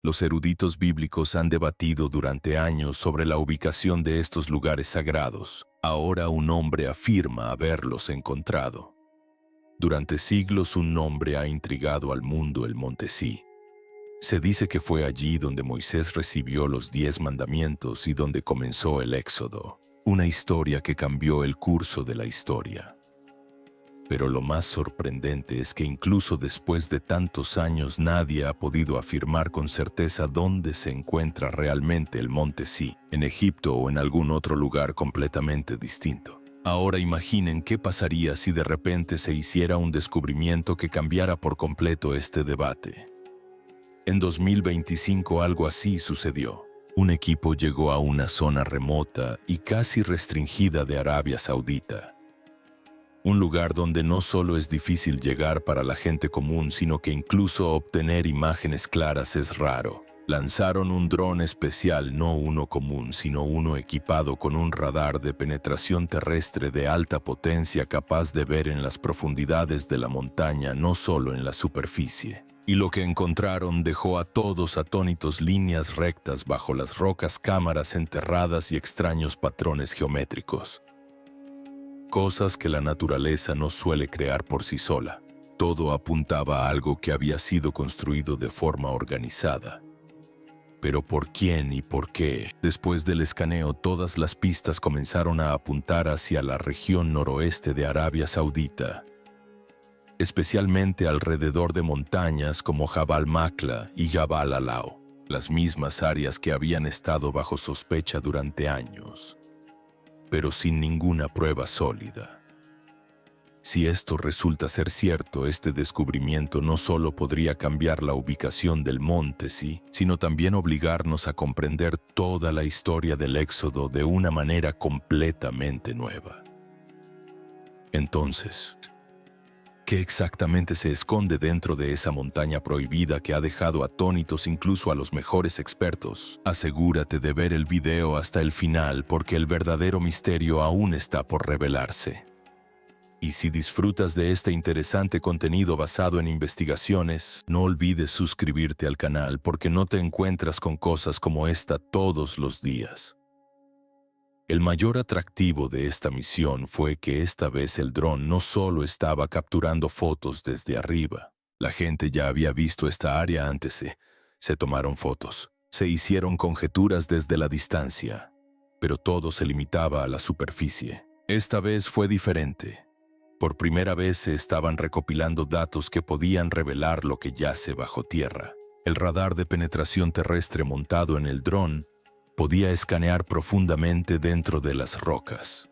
Los eruditos bíblicos han debatido durante años sobre la ubicación de estos lugares sagrados. Ahora un hombre afirma haberlos encontrado. Durante siglos un nombre ha intrigado al mundo: el Monte Sí. Se dice que fue allí donde Moisés recibió los 10 mandamientos y donde comenzó el Éxodo, una historia que cambió el curso de la historia. Pero lo más sorprendente es que incluso después de tantos años nadie ha podido afirmar con certeza dónde se encuentra realmente el Monte Sí, en Egipto o en algún otro lugar completamente distinto. Ahora imaginen qué pasaría si de repente se hiciera un descubrimiento que cambiara por completo este debate. En 2025 algo así sucedió. Un equipo llegó a una zona remota y casi restringida de Arabia Saudita. Un lugar donde no solo es difícil llegar para la gente común, sino que incluso obtener imágenes claras es raro. Lanzaron un dron especial, no uno común, sino uno equipado con un radar de penetración terrestre de alta potencia capaz de ver en las profundidades de la montaña, no solo en la superficie. Y lo que encontraron dejó a todos atónitos: líneas rectas bajo las rocas, cámaras enterradas y extraños patrones geométricos. Cosas que la naturaleza no suele crear por sí sola. Todo apuntaba a algo que había sido construido de forma organizada. Pero ¿por quién y por qué? Después del escaneo, todas las pistas comenzaron a apuntar hacia la región noroeste de Arabia Saudita, especialmente alrededor de montañas como Jabal Makla y Jabal Alao, las mismas áreas que habían estado bajo sospecha durante años, pero sin ninguna prueba sólida. Si esto resulta ser cierto, este descubrimiento no solo podría cambiar la ubicación del Monte Sí, sino también obligarnos a comprender toda la historia del Éxodo de una manera completamente nueva. Entonces, ¿qué exactamente se esconde dentro de esa montaña prohibida que ha dejado atónitos incluso a los mejores expertos? Asegúrate de ver el video hasta el final, porque el verdadero misterio aún está por revelarse. Y si disfrutas de este interesante contenido basado en investigaciones, no olvides suscribirte al canal, porque no te encuentras con cosas como esta todos los días. El mayor atractivo de esta misión fue que esta vez el dron no solo estaba capturando fotos desde arriba. La gente ya había visto esta área antes. Se tomaron fotos, se hicieron conjeturas desde la distancia, pero todo se limitaba a la superficie. Esta vez fue diferente. Por primera vez se estaban recopilando datos que podían revelar lo que yace bajo tierra. El radar de penetración terrestre montado en el dron podía escanear profundamente dentro de las rocas.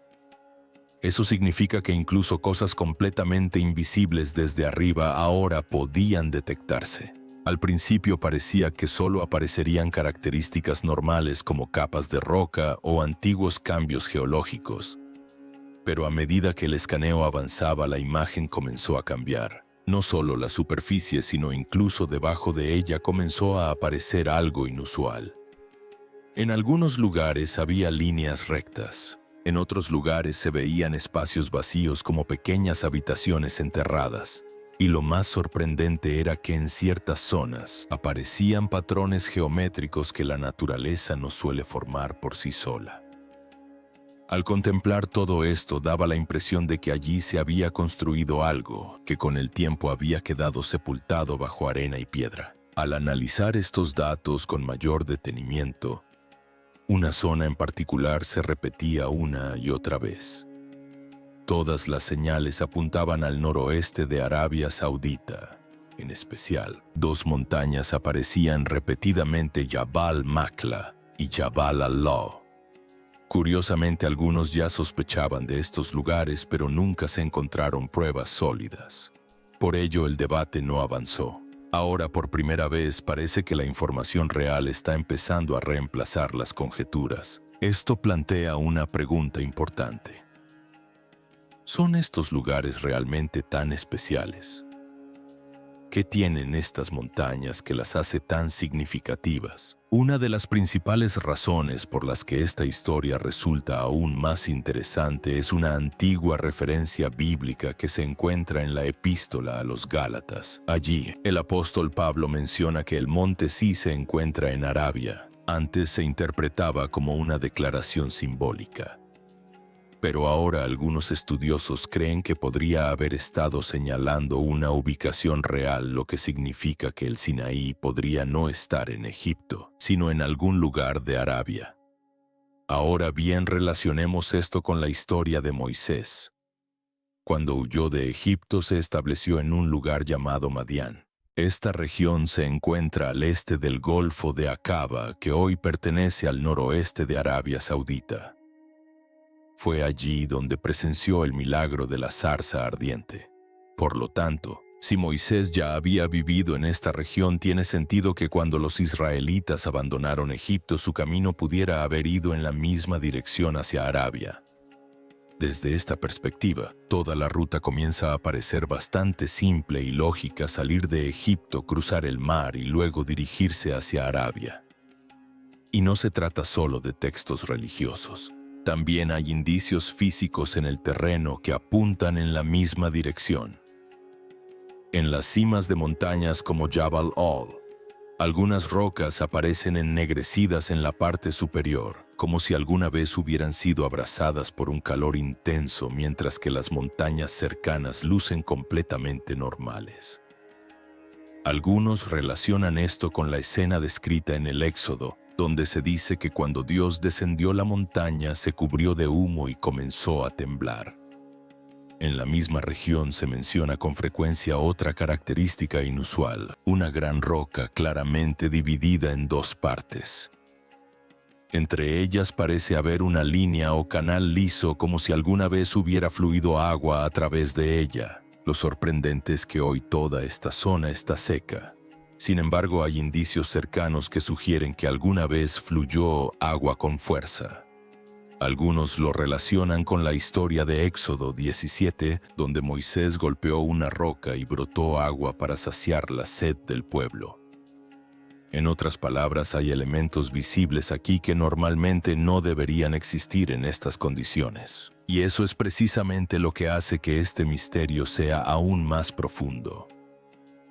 Eso significa que incluso cosas completamente invisibles desde arriba ahora podían detectarse. Al principio parecía que solo aparecerían características normales como capas de roca o antiguos cambios geológicos. Pero a medida que el escaneo avanzaba, la imagen comenzó a cambiar. No solo la superficie, sino incluso debajo de ella comenzó a aparecer algo inusual. En algunos lugares había líneas rectas. En otros lugares se veían espacios vacíos como pequeñas habitaciones enterradas. Y lo más sorprendente era que en ciertas zonas aparecían patrones geométricos que la naturaleza no suele formar por sí sola. Al contemplar todo esto, daba la impresión de que allí se había construido algo que con el tiempo había quedado sepultado bajo arena y piedra. Al analizar estos datos con mayor detenimiento, una zona en particular se repetía una y otra vez. Todas las señales apuntaban al noroeste de Arabia Saudita. En especial, 2 montañas aparecían repetidamente: Jabal Makla y Jabal Alao. Curiosamente, algunos ya sospechaban de estos lugares, pero nunca se encontraron pruebas sólidas. Por ello, el debate no avanzó. Ahora, por primera vez, parece que la información real está empezando a reemplazar las conjeturas. Esto plantea una pregunta importante. ¿Son estos lugares realmente tan especiales? ¿Qué tienen estas montañas que las hace tan significativas? Una de las principales razones por las que esta historia resulta aún más interesante es una antigua referencia bíblica que se encuentra en la Epístola a los Gálatas. Allí, el apóstol Pablo menciona que el monte sí se encuentra en Arabia. Antes se interpretaba como una declaración simbólica. Pero ahora algunos estudiosos creen que podría haber estado señalando una ubicación real, lo que significa que el Sinaí podría no estar en Egipto, sino en algún lugar de Arabia. Ahora bien, relacionemos esto con la historia de Moisés. Cuando huyó de Egipto se estableció en un lugar llamado Madián. Esta región se encuentra al este del Golfo de Aqaba, que hoy pertenece al noroeste de Arabia Saudita. Fue allí donde presenció el milagro de la zarza ardiente. Por lo tanto, si Moisés ya había vivido en esta región, tiene sentido que cuando los israelitas abandonaron Egipto, su camino pudiera haber ido en la misma dirección hacia Arabia. Desde esta perspectiva, toda la ruta comienza a parecer bastante simple y lógica: salir de Egipto, cruzar el mar y luego dirigirse hacia Arabia. Y no se trata solo de textos religiosos. También hay indicios físicos en el terreno que apuntan en la misma dirección. En las cimas de montañas como Jabal al, algunas rocas aparecen ennegrecidas en la parte superior, como si alguna vez hubieran sido abrasadas por un calor intenso, mientras que las montañas cercanas lucen completamente normales. Algunos relacionan esto con la escena descrita en el Éxodo, donde se dice que cuando Dios descendió la montaña se cubrió de humo y comenzó a temblar. En la misma región se menciona con frecuencia otra característica inusual: una gran roca claramente dividida en dos partes. Entre ellas parece haber una línea o canal liso, como si alguna vez hubiera fluido agua a través de ella. Lo sorprendente es que hoy toda esta zona está seca. Sin embargo, hay indicios cercanos que sugieren que alguna vez fluyó agua con fuerza. Algunos lo relacionan con la historia de Éxodo 17, donde Moisés golpeó una roca y brotó agua para saciar la sed del pueblo. En otras palabras, hay elementos visibles aquí que normalmente no deberían existir en estas condiciones. Y eso es precisamente lo que hace que este misterio sea aún más profundo.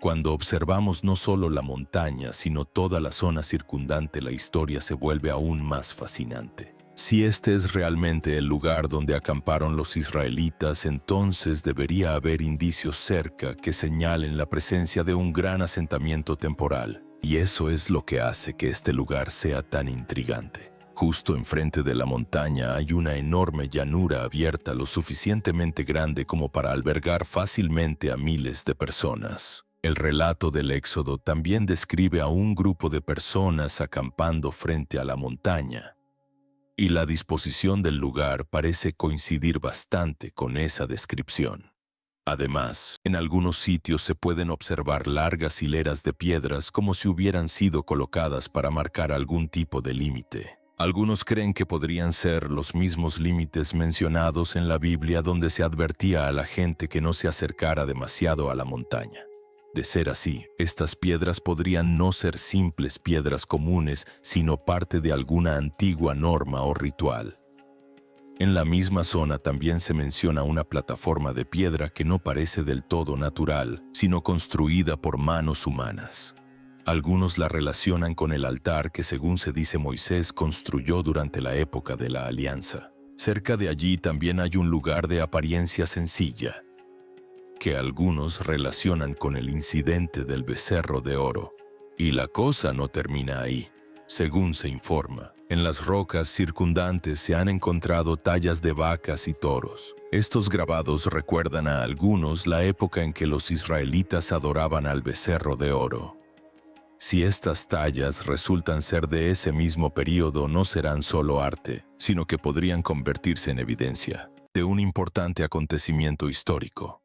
Cuando observamos no solo la montaña, sino toda la zona circundante, la historia se vuelve aún más fascinante. Si este es realmente el lugar donde acamparon los israelitas, entonces debería haber indicios cerca que señalen la presencia de un gran asentamiento temporal. Y eso es lo que hace que este lugar sea tan intrigante. Justo enfrente de la montaña hay una enorme llanura abierta lo suficientemente grande como para albergar fácilmente a miles de personas. El relato del Éxodo también describe a un grupo de personas acampando frente a la montaña, y la disposición del lugar parece coincidir bastante con esa descripción. Además, en algunos sitios se pueden observar largas hileras de piedras como si hubieran sido colocadas para marcar algún tipo de límite. Algunos creen que podrían ser los mismos límites mencionados en la Biblia, donde se advertía a la gente que no se acercara demasiado a la montaña. De ser así, estas piedras podrían no ser simples piedras comunes, sino parte de alguna antigua norma o ritual. En la misma zona también se menciona una plataforma de piedra que no parece del todo natural, sino construida por manos humanas. Algunos la relacionan con el altar que, según se dice, Moisés construyó durante la época de la Alianza. Cerca de allí también hay un lugar de apariencia sencilla, que algunos relacionan con el incidente del becerro de oro. Y la cosa no termina ahí. Según se informa, en las rocas circundantes se han encontrado tallas de vacas y toros. Estos grabados recuerdan a algunos la época en que los israelitas adoraban al becerro de oro. Si estas tallas resultan ser de ese mismo período, no serán solo arte, sino que podrían convertirse en evidencia de un importante acontecimiento histórico.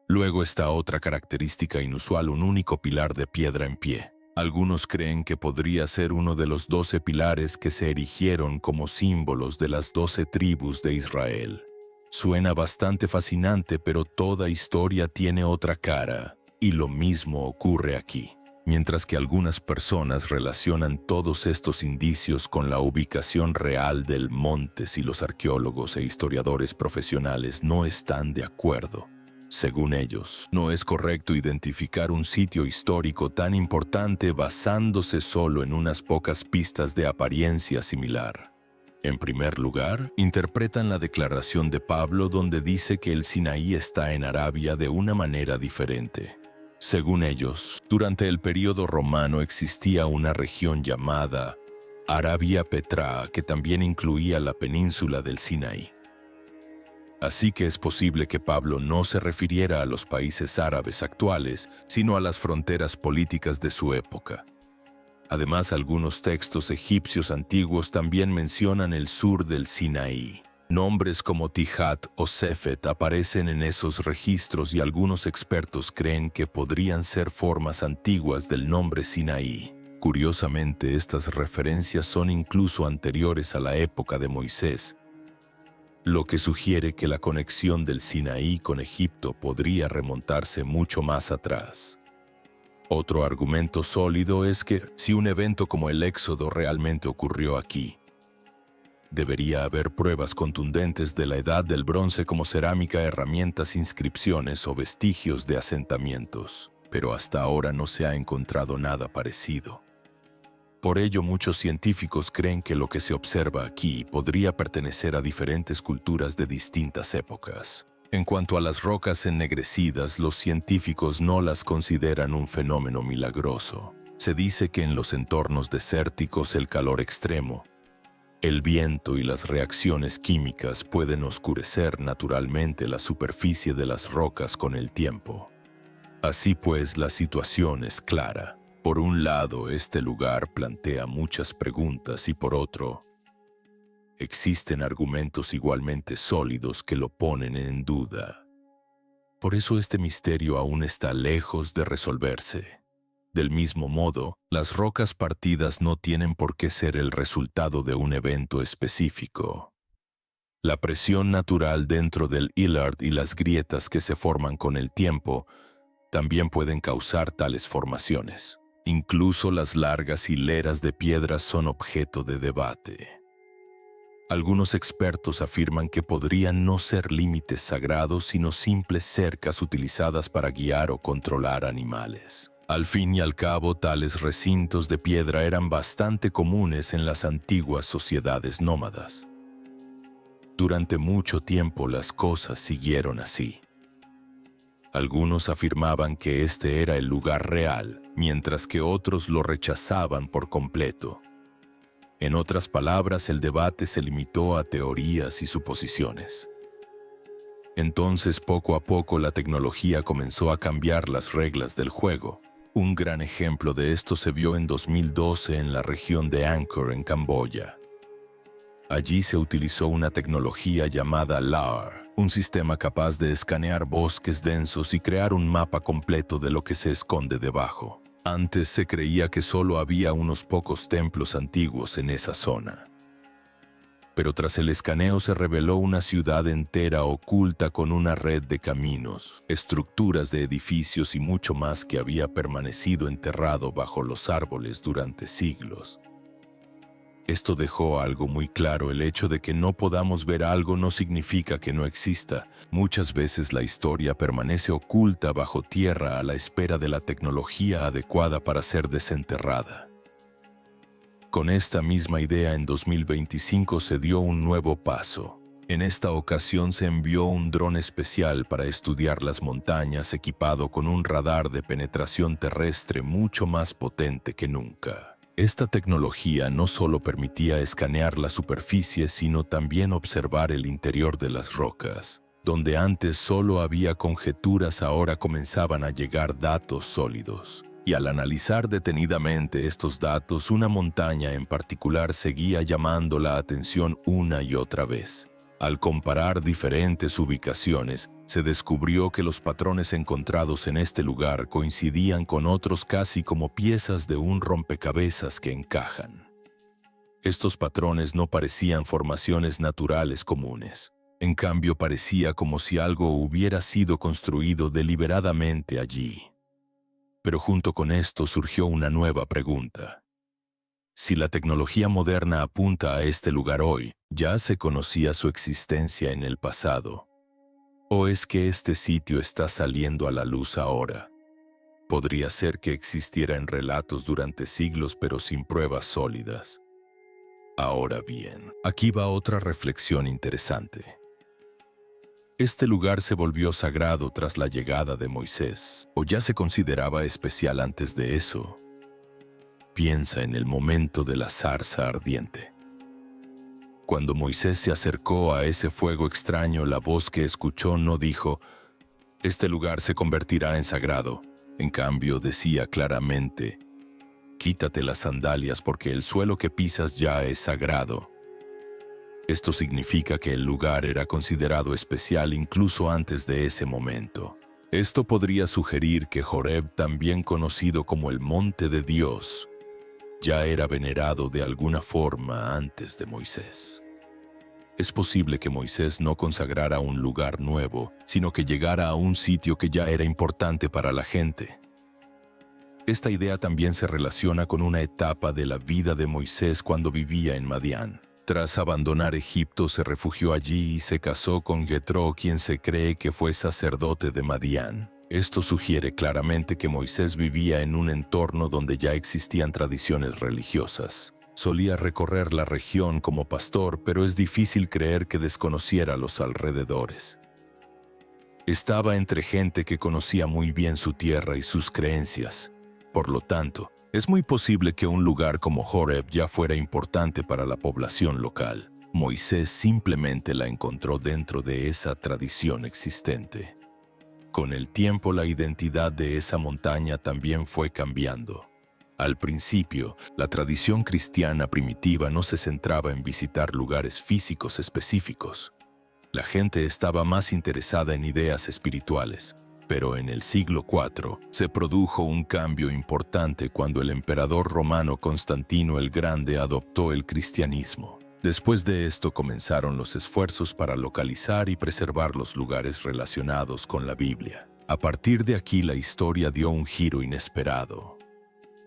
Luego está otra característica inusual: un único pilar de piedra en pie. Algunos creen que podría ser uno de los 12 pilares que se erigieron como símbolos de las 12 tribus de Israel. Suena bastante fascinante, pero toda historia tiene otra cara, Y lo mismo ocurre aquí. Mientras que algunas personas relacionan todos estos indicios con la ubicación real del monte, y los arqueólogos e historiadores profesionales no están de acuerdo. Según ellos, no es correcto identificar un sitio histórico tan importante basándose solo en unas pocas pistas de apariencia similar. En primer lugar, interpretan la declaración de Pablo donde dice que el Sinaí está en Arabia de una manera diferente. Según ellos, durante el período romano existía una región llamada Arabia Petraea que también incluía la península del Sinaí. Así que es posible que Pablo no se refiriera a los países árabes actuales, sino a las fronteras políticas de su época. Además, algunos textos egipcios antiguos también mencionan el sur del Sinaí. Nombres como Tijat o Sefet aparecen en esos registros y algunos expertos creen que podrían ser formas antiguas del nombre Sinaí. Curiosamente, estas referencias son incluso anteriores a la época de Moisés, lo que sugiere que la conexión del Sinaí con Egipto podría remontarse mucho más atrás. Otro argumento sólido es que, si un evento como el Éxodo realmente ocurrió aquí, debería haber pruebas contundentes de la edad del bronce como cerámica, herramientas, inscripciones o vestigios de asentamientos, pero hasta ahora no se ha encontrado nada parecido. Por ello, muchos científicos creen que lo que se observa aquí podría pertenecer a diferentes culturas de distintas épocas. En cuanto a las rocas ennegrecidas, los científicos no las consideran un fenómeno milagroso. Se dice que en los entornos desérticos el calor extremo, el viento y las reacciones químicas pueden oscurecer naturalmente la superficie de las rocas con el tiempo. Así pues, la situación es clara. Por un lado, este lugar plantea muchas preguntas y por otro, existen argumentos igualmente sólidos que lo ponen en duda. Por eso este misterio aún está lejos de resolverse. Del mismo modo, las rocas partidas no tienen por qué ser el resultado de un evento específico. La presión natural dentro del Illard y las grietas que se forman con el tiempo también pueden causar tales formaciones. Incluso las largas hileras de piedras son objeto de debate. Algunos expertos afirman que podrían no ser límites sagrados sino simples cercas utilizadas para guiar o controlar animales. Al fin y al cabo, tales recintos de piedra eran bastante comunes en las antiguas sociedades nómadas. Durante mucho tiempo las cosas siguieron así. Algunos afirmaban que este era el lugar real, mientras que otros lo rechazaban por completo. En otras palabras, el debate se limitó a teorías y suposiciones. Entonces, poco a poco, la tecnología comenzó a cambiar las reglas del juego. Un gran ejemplo de esto se vio en 2012 en la región de Angkor, en Camboya. Allí se utilizó una tecnología llamada LAR, un sistema capaz de escanear bosques densos y crear un mapa completo de lo que se esconde debajo. Antes se creía que solo había unos pocos templos antiguos en esa zona. Pero tras el escaneo se reveló una ciudad entera oculta con una red de caminos, estructuras de edificios y mucho más que había permanecido enterrado bajo los árboles durante siglos. Esto dejó algo muy claro: el hecho de que no podamos ver algo no significa que no exista. Muchas veces la historia permanece oculta bajo tierra a la espera de la tecnología adecuada para ser desenterrada. Con esta misma idea, en 2025 se dio un nuevo paso. En esta ocasión se envió un dron especial para estudiar las montañas, equipado con un radar de penetración terrestre mucho más potente que nunca. Esta tecnología no solo permitía escanear la superficie, sino también observar el interior de las rocas. Donde antes solo había conjeturas, ahora comenzaban a llegar datos sólidos. Y al analizar detenidamente estos datos, una montaña en particular seguía llamando la atención una y otra vez. Al comparar diferentes ubicaciones, se descubrió que los patrones encontrados en este lugar coincidían con otros casi como piezas de un rompecabezas que encajan. Estos patrones no parecían formaciones naturales comunes. En cambio, parecía como si algo hubiera sido construido deliberadamente allí. Pero junto con esto surgió una nueva pregunta. Si la tecnología moderna apunta a este lugar hoy, ¿ya se conocía su existencia en el pasado? ¿O es que este sitio está saliendo a la luz ahora? Podría ser que existiera en relatos durante siglos pero sin pruebas sólidas. Ahora bien, aquí va otra reflexión interesante. ¿Este lugar se volvió sagrado tras la llegada de Moisés, o ya se consideraba especial antes de eso? Piensa en el momento de la zarza ardiente. Cuando Moisés se acercó a ese fuego extraño, la voz que escuchó no dijo, «Este lugar se convertirá en sagrado». En cambio, decía claramente, «Quítate las sandalias porque el suelo que pisas ya es sagrado». Esto significa que el lugar era considerado especial incluso antes de ese momento. Esto podría sugerir que Horeb, también conocido como el Monte de Dios, ya era venerado de alguna forma antes de Moisés. Es posible que Moisés no consagrara un lugar nuevo, sino que llegara a un sitio que ya era importante para la gente. Esta idea también se relaciona con una etapa de la vida de Moisés cuando vivía en Madián. Tras abandonar Egipto, se refugió allí y se casó con Jetro, quien se cree que fue sacerdote de Madián. Esto sugiere claramente que Moisés vivía en un entorno donde ya existían tradiciones religiosas. Solía recorrer la región como pastor, pero es difícil creer que desconociera los alrededores. Estaba entre gente que conocía muy bien su tierra y sus creencias. Por lo tanto, es muy posible que un lugar como Horeb ya fuera importante para la población local. Moisés simplemente la encontró dentro de esa tradición existente. Con el tiempo, la identidad de esa montaña también fue cambiando. Al principio, la tradición cristiana primitiva no se centraba en visitar lugares físicos específicos. La gente estaba más interesada en ideas espirituales. Pero en el siglo IV se produjo un cambio importante cuando el emperador romano Constantino el Grande adoptó el cristianismo. Después de esto comenzaron los esfuerzos para localizar y preservar los lugares relacionados con la Biblia. A partir de aquí la historia dio un giro inesperado.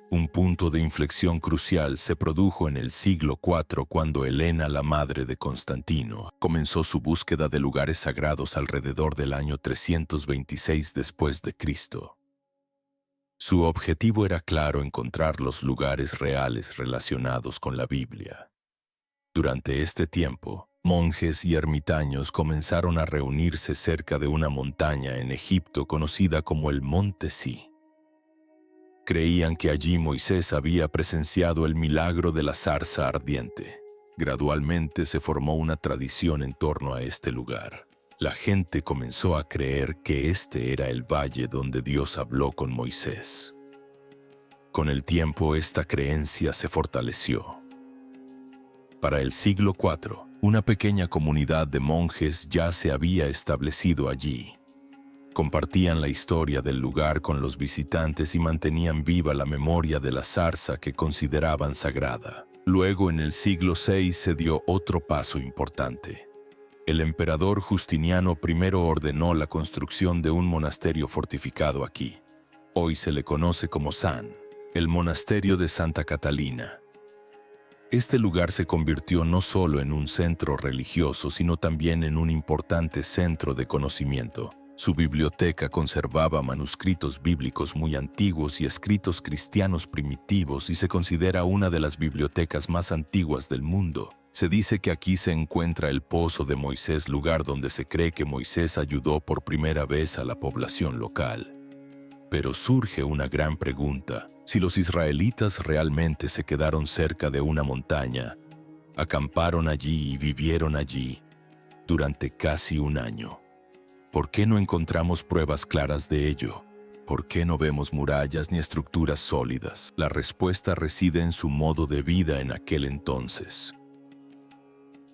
Un punto de inflexión crucial se produjo en el siglo IV cuando Helena, la madre de Constantino, comenzó su búsqueda de lugares sagrados alrededor del año 326 después de Cristo. Su objetivo era claro: encontrar los lugares reales relacionados con la Biblia. Durante este tiempo, monjes y ermitaños comenzaron a reunirse cerca de una montaña en Egipto conocida como el Monte Sí. Creían que allí Moisés había presenciado el milagro de la zarza ardiente. Gradualmente se formó una tradición en torno a este lugar. La gente comenzó a creer que este era el valle donde Dios habló con Moisés. Con el tiempo, esta creencia se fortaleció. Para el siglo IV, una pequeña comunidad de monjes ya se había establecido allí. Compartían la historia del lugar con los visitantes y mantenían viva la memoria de la zarza que consideraban sagrada. Luego, en el siglo VI, se dio otro paso importante. El emperador Justiniano I ordenó la construcción de un monasterio fortificado aquí. Hoy se le conoce como San, el monasterio de Santa Catalina. Este lugar se convirtió no solo en un centro religioso, sino también en un importante centro de conocimiento. Su biblioteca conservaba manuscritos bíblicos muy antiguos y escritos cristianos primitivos y se considera una de las bibliotecas más antiguas del mundo. Se dice que aquí se encuentra el Pozo de Moisés, lugar donde se cree que Moisés ayudó por primera vez a la población local. Pero surge una gran pregunta: si los israelitas realmente se quedaron cerca de una montaña, acamparon allí y vivieron allí durante casi un año, ¿por qué no encontramos pruebas claras de ello? ¿Por qué no vemos murallas ni estructuras sólidas? La respuesta reside en su modo de vida en aquel entonces.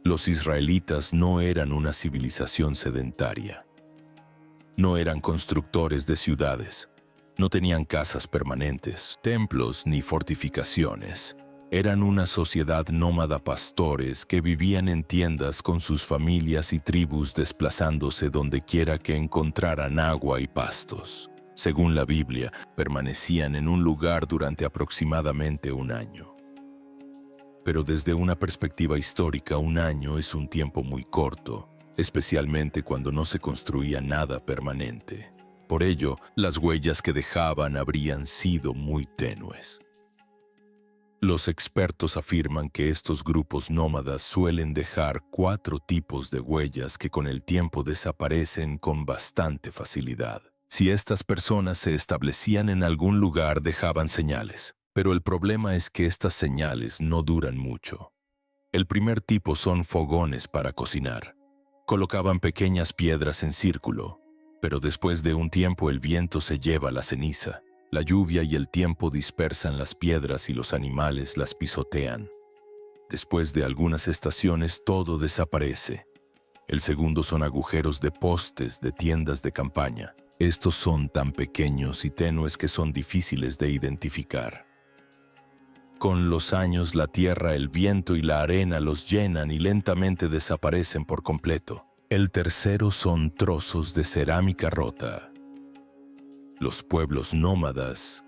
Los israelitas no eran una civilización sedentaria. No eran constructores de ciudades. No tenían casas permanentes, templos ni fortificaciones. Eran una sociedad nómada, pastores que vivían en tiendas con sus familias y tribus, desplazándose donde quiera que encontraran agua y pastos. Según la Biblia, permanecían en un lugar durante aproximadamente un año. Pero desde una perspectiva histórica, un año es un tiempo muy corto, especialmente cuando no se construía nada permanente. Por ello, las huellas que dejaban habrían sido muy tenues. Los expertos afirman que estos grupos nómadas suelen dejar 4 tipos de huellas que con el tiempo desaparecen con bastante facilidad. Si estas personas se establecían en algún lugar, dejaban señales, pero el problema es que estas señales no duran mucho. El primer tipo son fogones para cocinar. Colocaban pequeñas piedras en círculo, pero después de un tiempo el viento se lleva la ceniza. La lluvia y el tiempo dispersan las piedras y los animales las pisotean. Después de algunas estaciones todo desaparece. El segundo son agujeros de postes de tiendas de campaña. Estos son tan pequeños y tenues que son difíciles de identificar. Con los años la tierra, el viento y la arena los llenan y lentamente desaparecen por completo. El tercero son trozos de cerámica rota. Los pueblos nómadas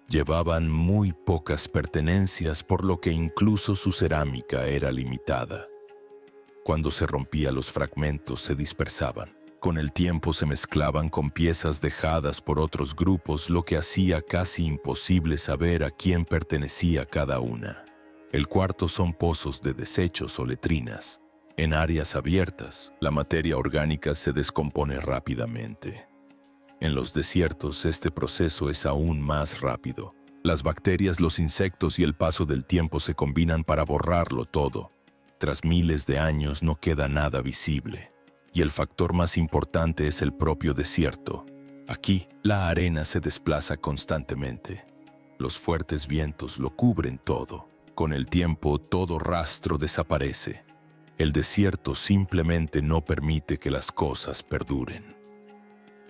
llevaban muy pocas pertenencias, por lo que incluso su cerámica era limitada. Cuando se rompía, los fragmentos se dispersaban. Con el tiempo se mezclaban con piezas dejadas por otros grupos, lo que hacía casi imposible saber a quién pertenecía cada una. El cuarto son pozos de desechos o letrinas. En áreas abiertas, la materia orgánica se descompone rápidamente. En los desiertos, este proceso es aún más rápido. Las bacterias, los insectos y el paso del tiempo se combinan para borrarlo todo. Tras miles de años no queda nada visible. Y el factor más importante es el propio desierto. Aquí, la arena se desplaza constantemente. Los fuertes vientos lo cubren todo. Con el tiempo, todo rastro desaparece. El desierto simplemente no permite que las cosas perduren.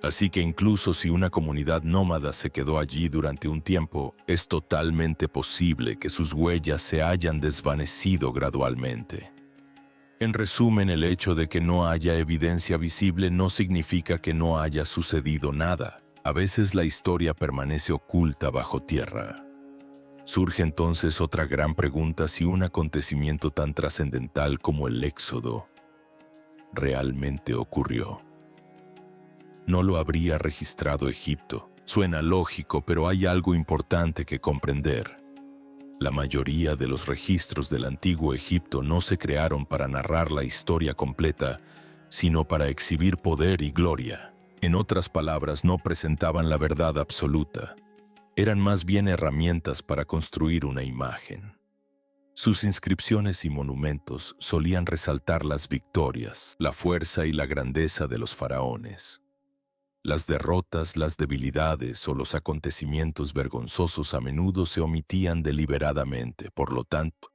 Así que incluso si una comunidad nómada se quedó allí durante un tiempo, es totalmente posible que sus huellas se hayan desvanecido gradualmente. En resumen, el hecho de que no haya evidencia visible no significa que no haya sucedido nada. A veces la historia permanece oculta bajo tierra. Surge entonces otra gran pregunta: si un acontecimiento tan trascendental como el Éxodo realmente ocurrió. No lo habría registrado Egipto. Suena lógico, pero hay algo importante que comprender. La mayoría de los registros del antiguo Egipto no se crearon para narrar la historia completa, sino para exhibir poder y gloria. En otras palabras, no presentaban la verdad absoluta. Eran más bien herramientas para construir una imagen. Sus inscripciones y monumentos solían resaltar las victorias, la fuerza y la grandeza de los faraones. Las derrotas, las debilidades o los acontecimientos vergonzosos a menudo se omitían deliberadamente. Por lo tanto,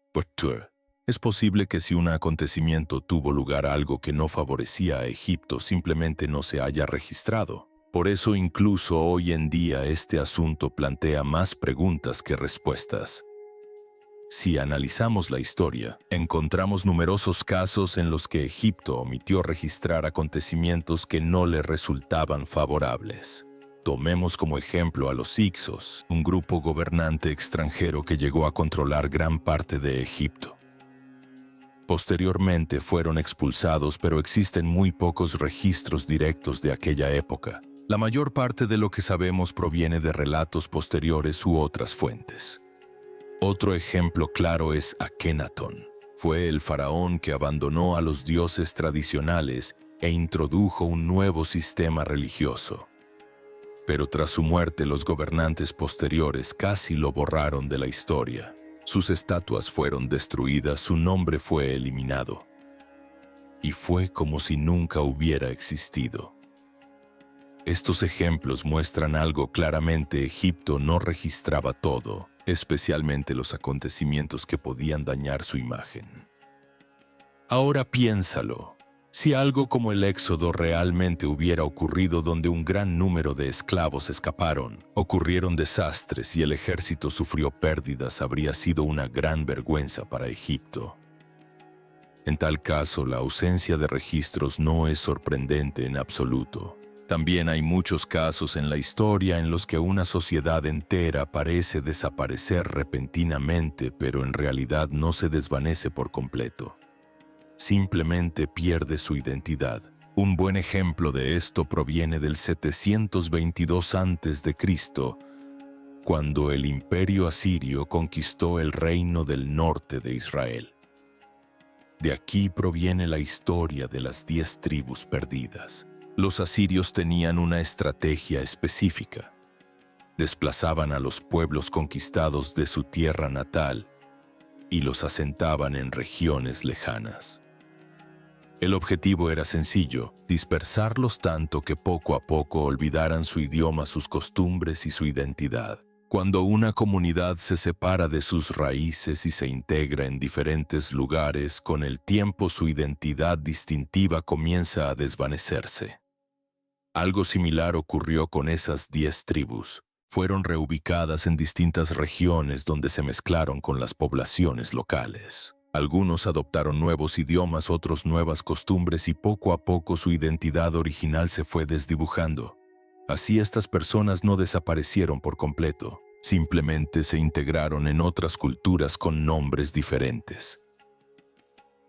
es posible que si un acontecimiento tuvo lugar, algo que no favorecía a Egipto simplemente no se haya registrado. Por eso incluso hoy en día este asunto plantea más preguntas que respuestas. Si analizamos la historia, encontramos numerosos casos en los que Egipto omitió registrar acontecimientos que no le resultaban favorables. Tomemos como ejemplo a los Hyksos, un grupo gobernante extranjero que llegó a controlar gran parte de Egipto. Posteriormente fueron expulsados, pero existen muy pocos registros directos de aquella época. La mayor parte de lo que sabemos proviene de relatos posteriores u otras fuentes. Otro ejemplo claro es Akenatón. Fue el faraón que abandonó a los dioses tradicionales e introdujo un nuevo sistema religioso. Pero tras su muerte, los gobernantes posteriores casi lo borraron de la historia. Sus estatuas fueron destruidas, su nombre fue eliminado. Y fue como si nunca hubiera existido. Estos ejemplos muestran algo claramente: Egipto no registraba todo, especialmente los acontecimientos que podían dañar su imagen. Ahora piénsalo. Si algo como el Éxodo realmente hubiera ocurrido, donde un gran número de esclavos escaparon, ocurrieron desastres y el ejército sufrió pérdidas, habría sido una gran vergüenza para Egipto. En tal caso, la ausencia de registros no es sorprendente en absoluto. También hay muchos casos en la historia en los que una sociedad entera parece desaparecer repentinamente, pero en realidad no se desvanece por completo. Simplemente pierde su identidad. Un buen ejemplo de esto proviene del 722 a.C., cuando el imperio asirio conquistó el reino del norte de Israel. De aquí proviene la historia de las 10 tribus perdidas. Los asirios tenían una estrategia específica. Desplazaban a los pueblos conquistados de su tierra natal y los asentaban en regiones lejanas. El objetivo era sencillo: dispersarlos tanto que poco a poco olvidaran su idioma, sus costumbres y su identidad. Cuando una comunidad se separa de sus raíces y se integra en diferentes lugares, con el tiempo su identidad distintiva comienza a desvanecerse. Algo similar ocurrió con esas 10 tribus. Fueron reubicadas en distintas regiones donde se mezclaron con las poblaciones locales. Algunos adoptaron nuevos idiomas, otros nuevas costumbres, y poco a poco su identidad original se fue desdibujando. Así estas personas no desaparecieron por completo, simplemente se integraron en otras culturas con nombres diferentes.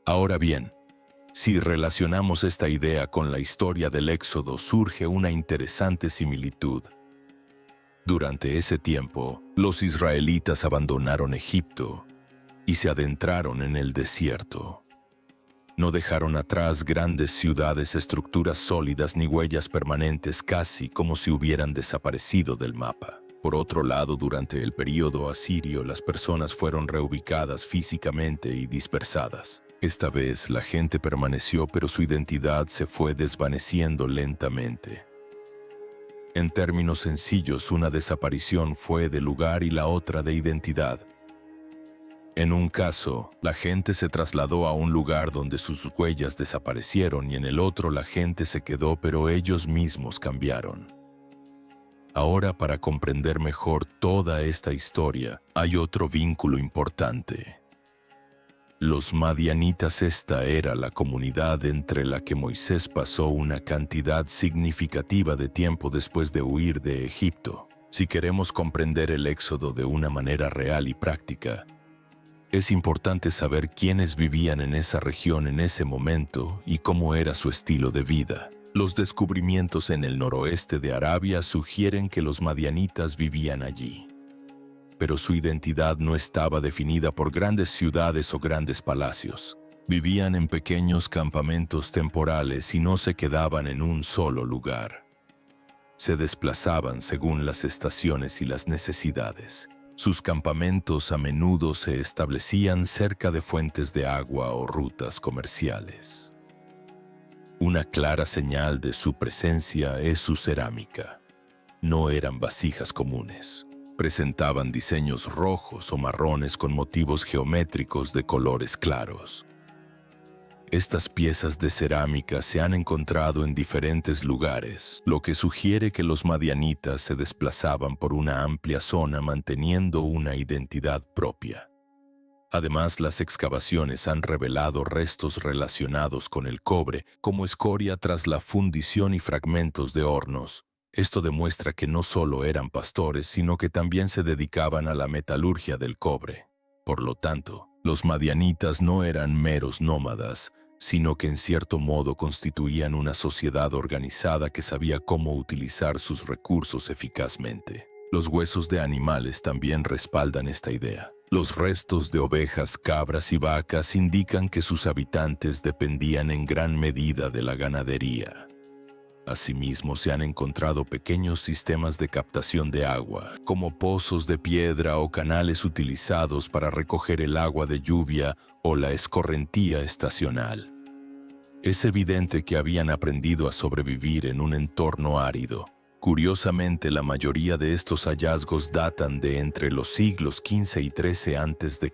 Ahora bien, si relacionamos esta idea con la historia del Éxodo, surge una interesante similitud. Durante ese tiempo, los israelitas abandonaron Egipto y se adentraron en el desierto. No dejaron atrás grandes ciudades, estructuras sólidas ni huellas permanentes, casi como si hubieran desaparecido del mapa. Por otro lado, durante el período asirio, las personas fueron reubicadas físicamente y dispersadas. Esta vez la gente permaneció, pero su identidad se fue desvaneciendo lentamente. En términos sencillos, una desaparición fue de lugar y la otra de identidad. En un caso, la gente se trasladó a un lugar donde sus huellas desaparecieron, y en el otro la gente se quedó, pero ellos mismos cambiaron. Ahora, para comprender mejor toda esta historia, hay otro vínculo importante. Los madianitas. Esta era la comunidad entre la que Moisés pasó una cantidad significativa de tiempo después de huir de Egipto. Si queremos comprender el Éxodo de una manera real y práctica, es importante saber quiénes vivían en esa región en ese momento y cómo era su estilo de vida. Los descubrimientos en el noroeste de Arabia sugieren que los madianitas vivían allí, pero su identidad no estaba definida por grandes ciudades o grandes palacios. Vivían en pequeños campamentos temporales y no se quedaban en un solo lugar. Se desplazaban según las estaciones y las necesidades. Sus campamentos a menudo se establecían cerca de fuentes de agua o rutas comerciales. Una clara señal de su presencia es su cerámica. No eran vasijas comunes. Presentaban diseños rojos o marrones con motivos geométricos de colores claros. Estas piezas de cerámica se han encontrado en diferentes lugares, lo que sugiere que los madianitas se desplazaban por una amplia zona manteniendo una identidad propia. Además, las excavaciones han revelado restos relacionados con el cobre, como escoria tras la fundición y fragmentos de hornos. Esto demuestra que no solo eran pastores, sino que también se dedicaban a la metalurgia del cobre. Por lo tanto, los madianitas no eran meros nómadas, sino que en cierto modo constituían una sociedad organizada que sabía cómo utilizar sus recursos eficazmente. Los huesos de animales también respaldan esta idea. Los restos de ovejas, cabras y vacas indican que sus habitantes dependían en gran medida de la ganadería. Asimismo, se han encontrado pequeños sistemas de captación de agua, como pozos de piedra o canales utilizados para recoger el agua de lluvia o la escorrentía estacional. Es evidente que habían aprendido a sobrevivir en un entorno árido. Curiosamente, la mayoría de estos hallazgos datan de entre los siglos XV y XIII a.C.,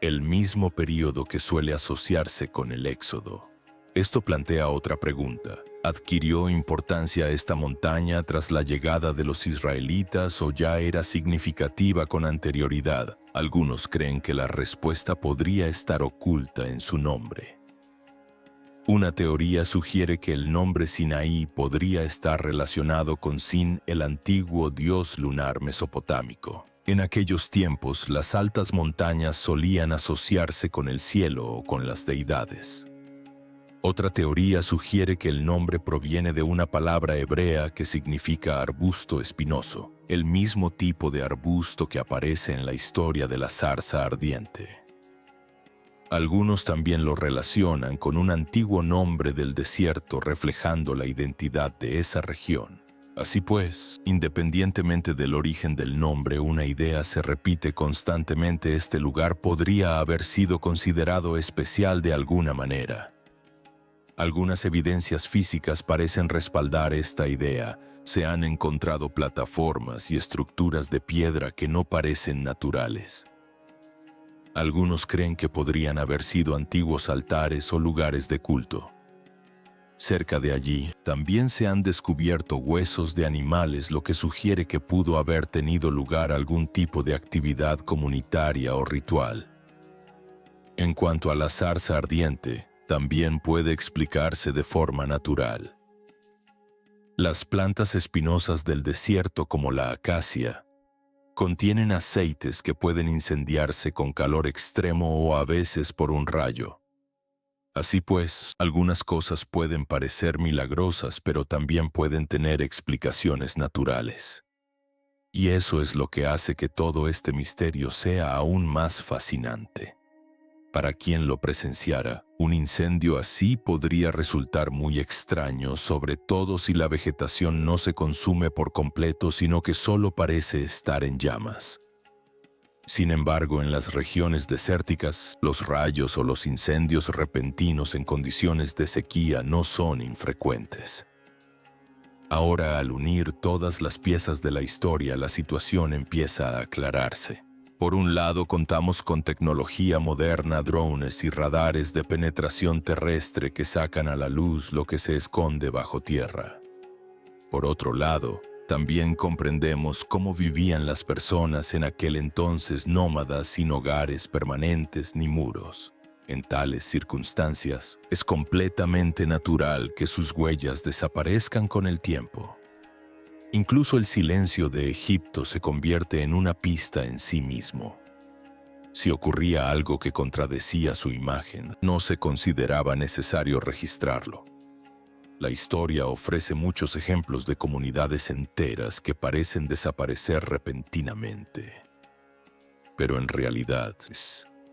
el mismo período que suele asociarse con el Éxodo. Esto plantea otra pregunta. ¿Adquirió importancia esta montaña tras la llegada de los israelitas o ya era significativa con anterioridad? Algunos creen que la respuesta podría estar oculta en su nombre. Una teoría sugiere que el nombre Sinaí podría estar relacionado con Sin, el antiguo dios lunar mesopotámico. En aquellos tiempos, las altas montañas solían asociarse con el cielo o con las deidades. Otra teoría sugiere que el nombre proviene de una palabra hebrea que significa arbusto espinoso, el mismo tipo de arbusto que aparece en la historia de la zarza ardiente. Algunos también lo relacionan con un antiguo nombre del desierto reflejando la identidad de esa región. Así pues, independientemente del origen del nombre, una idea se repite constantemente: este lugar podría haber sido considerado especial de alguna manera. Algunas evidencias físicas parecen respaldar esta idea. Se han encontrado plataformas y estructuras de piedra que no parecen naturales. Algunos creen que podrían haber sido antiguos altares o lugares de culto. Cerca de allí, también se han descubierto huesos de animales, lo que sugiere que pudo haber tenido lugar algún tipo de actividad comunitaria o ritual. En cuanto a la zarza ardiente, también puede explicarse de forma natural. Las plantas espinosas del desierto, como la acacia, contienen aceites que pueden incendiarse con calor extremo o a veces por un rayo. Así pues, algunas cosas pueden parecer milagrosas, pero también pueden tener explicaciones naturales. Y eso es lo que hace que todo este misterio sea aún más fascinante. Para quien lo presenciara, un incendio así podría resultar muy extraño, sobre todo si la vegetación no se consume por completo, sino que solo parece estar en llamas. Sin embargo, en las regiones desérticas, los rayos o los incendios repentinos en condiciones de sequía no son infrecuentes. Ahora, al unir todas las piezas de la historia, la situación empieza a aclararse. Por un lado, contamos con tecnología moderna, drones y radares de penetración terrestre que sacan a la luz lo que se esconde bajo tierra. Por otro lado, también comprendemos cómo vivían las personas en aquel entonces, nómadas sin hogares permanentes ni muros. En tales circunstancias, es completamente natural que sus huellas desaparezcan con el tiempo. Incluso el silencio de Egipto se convierte en una pista en sí mismo. Si ocurría algo que contradecía su imagen, no se consideraba necesario registrarlo. La historia ofrece muchos ejemplos de comunidades enteras que parecen desaparecer repentinamente. Pero en realidad,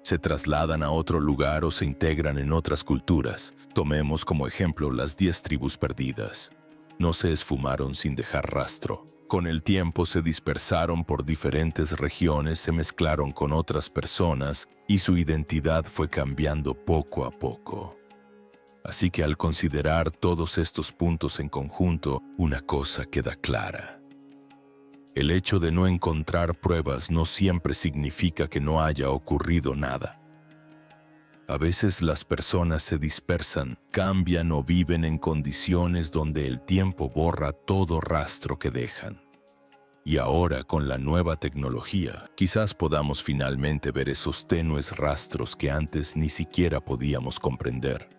se trasladan a otro lugar o se integran en otras culturas. Tomemos como ejemplo las 10 tribus perdidas. No se esfumaron sin dejar rastro. Con el tiempo se dispersaron por diferentes regiones, se mezclaron con otras personas y su identidad fue cambiando poco a poco. Así que al considerar todos estos puntos en conjunto, una cosa queda clara. El hecho de no encontrar pruebas no siempre significa que no haya ocurrido nada. A veces las personas se dispersan, cambian o viven en condiciones donde el tiempo borra todo rastro que dejan. Y ahora, con la nueva tecnología, quizás podamos finalmente ver esos tenues rastros que antes ni siquiera podíamos comprender.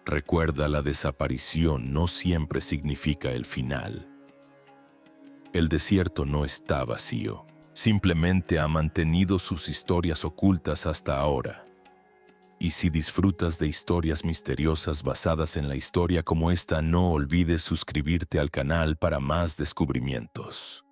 Recuerda, la desaparición no siempre significa el final. El desierto no está vacío, simplemente ha mantenido sus historias ocultas hasta ahora. Y si disfrutas de historias misteriosas basadas en la historia como esta, no olvides suscribirte al canal para más descubrimientos.